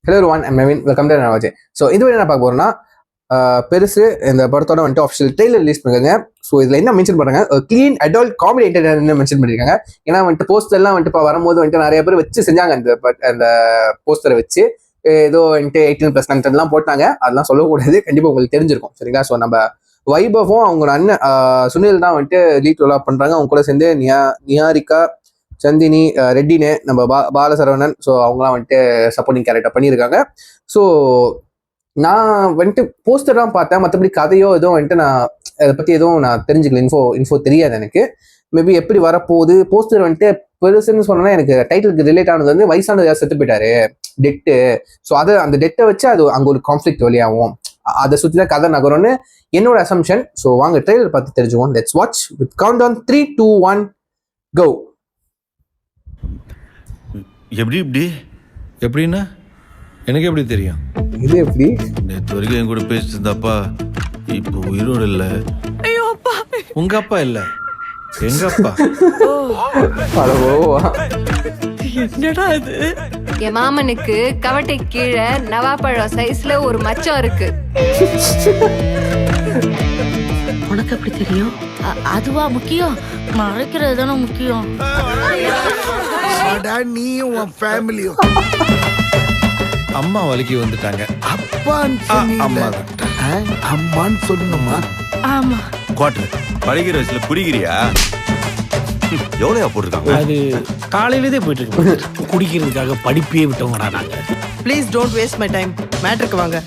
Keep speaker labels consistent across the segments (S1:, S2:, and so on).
S1: Hello one I'm Naveen, welcome to நவாஜே. So இது என்ன பார்க்க போறோம்னா, பெருசு இந்த படத்தோட வந்துட்டு ஆஃபிஷியல் ட்ரெய்லர் ரிலீஸ் பண்ணிருக்காங்க. ஸோ இதில் என்ன மென்ஷன் பண்ணுறாங்க, clean adult comedy entertainment mention பண்ணியிருக்காங்க. ஏன்னா வந்துட்டு போஸ்டர்லாம் வந்துட்டு இப்போ வரும்போது வந்துட்டு நிறைய பேர் வச்சு செஞ்சாங்க. அந்த போஸ்டரை வச்சு ஏதோ வந்துட்டு 18+ கண்டென்ட்லாம் போட்டாங்க. அதெல்லாம் சொல்லக்கூடாது, கண்டிப்பாக உங்களுக்கு தெரிஞ்சிருக்கும். சரிங்களா? ஸோ நம்ம வைபவும் அவங்களோட அண்ணன் சுனில் தான் வந்துட்டு லீட் ரோலாக பண்ணுறாங்க. அவங்க கூட சேர்ந்து நியாரிகா, சந்தினி, ரெட்டினு, நம்ம பாலசரவணன், ஸோ அவங்களாம் வந்துட்டு சப்போர்ட்டிங் கேரக்டர் பண்ணியிருக்காங்க. ஸோ நான் வந்துட்டு போஸ்டர் தான் பார்த்தேன், மற்றபடி கதையோ எதுவும் வந்துட்டு நான் அதை பற்றி எதுவும் நான் தெரிஞ்சுக்கல. இன்ஃபோ தெரியாது எனக்கு. மேபி எப்படி வரப்போகுது. போஸ்டர் வந்துட்டு பெருசுன்னு சொன்னா எனக்கு டைட்டிலுக்கு ரிலேட் ஆனது வந்து வயசானது யார் செத்து போயிட்டாரு, டெட்டு. ஸோ அதை அந்த டெட்டை வச்சு அது அங்கே ஒரு கான்ஃப்ளிக்ட் வழியாகும், அதை சுற்றி தான் கதை நகரும்னு என்னோட அசம்ஷன். ஸோ வாங்க ட்ரெய்லர் பார்த்து தெரிஞ்சுவோம். Let's watch with count on 3, 2, 1 go.
S2: எப்படின்னா எனக்கு எப்படி தெரியும்?
S1: இது எப்படி
S2: நேற்று வரைக்கும் என் கூட பேசிட்டு இருந்தாப்பா, இப்போ உயிரோடு இல்லை.
S3: ஐயோ அப்பா,
S2: உங்க அப்பா இல்ல, எங்க அப்பா.
S3: என்னடா இது?
S4: என் மாமனுக்கு கவட்டை கீழே நவாப்பழம் சைஸ்ல ஒரு மச்சம் இருக்கு.
S3: உனக்கு எப்படி தெரியும்?
S5: அதுவா முக்கியம்? மறைக்கிறது தானே முக்கியம்.
S6: நீயும் உன் ஃபேமிலியும்
S2: அம்மா வலிக்கு வந்துட்டாங்க.
S6: அம்மான்னு சொல்லணுமா?
S5: ஆமா.
S7: குவார்டர் படிக்கிற வயசுல குடிக்கிறியா? எவ்வளோ போட்டிருக்காங்க?
S8: அது காலையிலே போயிட்டு இருக்கு. குடிக்கிறதுக்காக படிப்பே விட்டவங்கடா நாங்க.
S3: Please don't waste my time. மேட்டருக்கு வாங்க.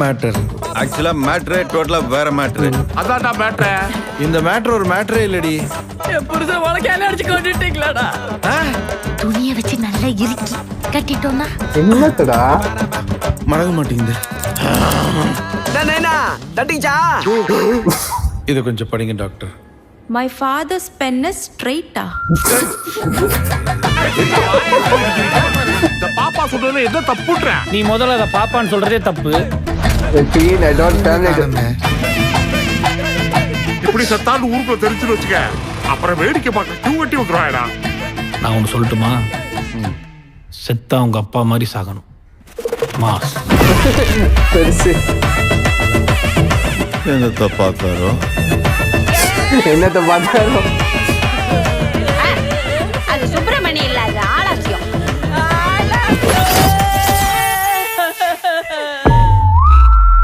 S2: மேட்டர்
S7: ஆக்சுவலா மேட்ரு டோட்டலா வேற மேட்ரு.
S8: அதான்டா மேட்டர்.
S2: இந்த மேட்டர் ஒரு மேட்டரே இல்லடி.
S3: என் புருஷன் வழக்கால அடிச்சு கொண்டுட்டீங்களாடா?
S5: துணியை வச்சு நல்லா இறுக்கி கட்டிட்டோம்னா
S1: என்னத்தடா
S2: மறக்க மாட்டேங்குது.
S3: தட்டிச்சா?
S2: இதை கொஞ்சம் படிங்க doctor.
S9: My father's pen is straight-ஆ?
S8: இந்த பாப்பா சொல்றது எதை தப்புன்ற? நீ முதல்ல அத பாப்பான்னு சொல்றதே தப்பு.
S1: Clean adult family.
S8: இப்படி சத்தாண்டு ஊருக்குள்ள தெரிஞ்சுன்னு வச்சுக்க, அப்புறம் வேடிக்கை பார்க்க கியூ கட்டி வந்துருவாடா. நான் ஒன்று சொல்லட்டுமா? செத்தா உங்க அப்பா மாதிரி சாகணும். மாஸ்
S1: பெருசு
S7: என்னத்தை பார்த்தாரோ
S1: என்னத்தை பார்த்தாலும்
S5: அது சுப்பிரமணியம் இல்ல, அது ஆலசியம்.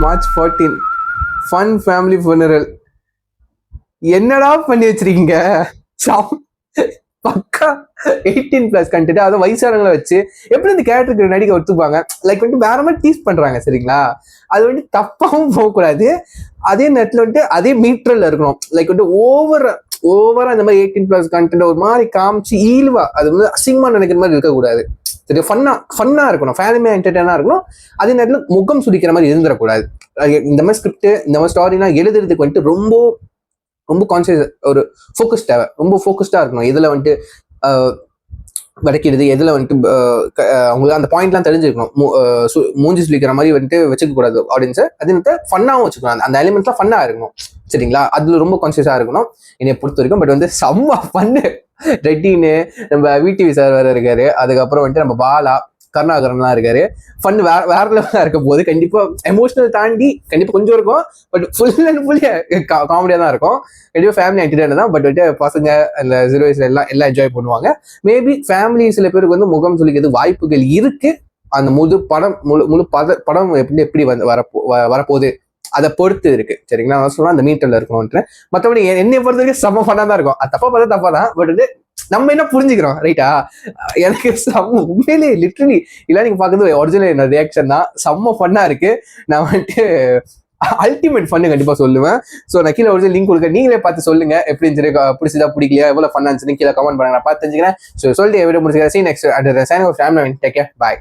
S1: March 14 fun family funeral. என்னடா பண்ணி வச்சிருக்கீங்க? பக்கா 18+ கண்டென்ட். அதை வயசானவங்களை வச்சு எப்படி இந்த கேரக்டருக்கு நடிக்க ஒத்துப்பாங்க? லைக் வந்துட்டு வேற மாதிரி டீஸ் பண்றாங்க. சரிங்களா? அது வந்துட்டு தப்பாவும் போகக்கூடாது, அதே நேரத்தில் வந்துட்டு அதே மீட்டர்ல இருக்கணும். லைக் வந்துட்டு ஓவரா இந்த மாதிரி 18+ கண்டென்ட் ஒரு மாதிரி காமிச்சு ஈல்வா அது வந்து அசிங்கமா நினைக்கிற மாதிரி இருக்கக்கூடாது. சரி, ஃபன்னா இருக்கணும், ஃபேமிலியா என்டர்டெயினா இருக்கணும். அதே நேரத்தில் முகம் சுடிக்கிற மாதிரி இருந்துடக்கூடாது. இந்த மாதிரி ஸ்கிரிப்ட், இந்த மாதிரி ஸ்டாரிலாம் எழுதுறதுக்கு வந்துட்டு ரொம்ப கான்சியஸ், ஒரு ஃபோக்கஸ் தேவை. ரொம்ப ஃபோக்கஸ்டா இருக்கணும். இதுல வந்துட்டு வடைக்கிறது, எதுல வந்துட்டு அவங்களுக்கு அந்த பாயிண்ட்லாம் தெரிஞ்சிருக்கணும். மூஞ்சி சுளிக்கிற மாதிரி வந்துட்டு வச்சுக்க கூடாது ஆடியன்ஸை. அதே நேரத்தில் ஃபன்னாகவும் வச்சுக்கணும். அந்த எலிமெண்ட்லாம் ஃபன்னா இருக்கணும். சரிங்களா? அதுல ரொம்ப கான்சியஸா இருக்கணும் என்னை பொறுத்த வரைக்கும். பட் வந்து செம்ம ஃபன்னு. ரெட்டின்னு நம்ம விடிவி சார் வேற இருக்காரு, அதுக்கப்புறம் வந்துட்டு நம்ம பாலா கருணாகரன்லாம் இருக்காரு. ஃபன் வேற லெவலாக இருக்க போது. கண்டிப்பா எமோஷனல் தாண்டி கண்டிப்பா கொஞ்சம் இருக்கும், பட் ஃபுல் அண்ட் ஃபுல்லி காமெடியா தான் இருக்கும். கண்டிப்பா ஃபேமிலி என்டர்டைனர் தான். பட் வந்துட்டு பசங்க அந்த 0 வயசுல எல்லாம் என்ஜாய் பண்ணுவாங்க. மேபி ஃபேமிலி சில பேருக்கு வந்து முகம் சொல்லிக்கிறது வாய்ப்புகள் இருக்கு. அந்த முழு படம் எப்படி வரப்போகுது அதை பொறுத்து இருக்கு. சரிங்களா? நான் சொல்லுவேன் அந்த மீட்டர்ல இருக்கணும்ன்ற. மற்றபடி என்னை பொறுத்த வரைக்கும் செம்ம ஃபன்னா தான் இருக்கும். அது தப்பா பார்த்தா தப்பா தான், பட் வந்து நம்ம என்ன புரிஞ்சுக்கிறோம், ரைட்டா? எனக்கு உண்மையிலே லிட்ரலி இல்லை, நீங்க பாக்குறது ஒரிஜினல் என்ன ரியாக்ஷன் தான். செம்ம ஃபன்னா இருக்கு. நான் வந்துட்டு அல்டிமேட் ஃபன்னு கண்டிப்பா சொல்லுவேன். ஸோ நான் கீழே ஒரிஜினல் லிங்க் கொடுக்க, நீங்களே பார்த்து சொல்லுங்க எப்படி இருந்துச்சு, பிடிச்சதா பிடிக்கலையா, எவ்வளவு ஃபன்னா இருந்துச்சுன்னு கீழே கமெண்ட் பண்ணுங்க, நான் பார்த்து தெரிஞ்சுக்கிறேன். ஸோ சொல்லிட்டு எவ்வளவு முடிச்சுக்கிறேன். Next at sign off family. Take care, bye.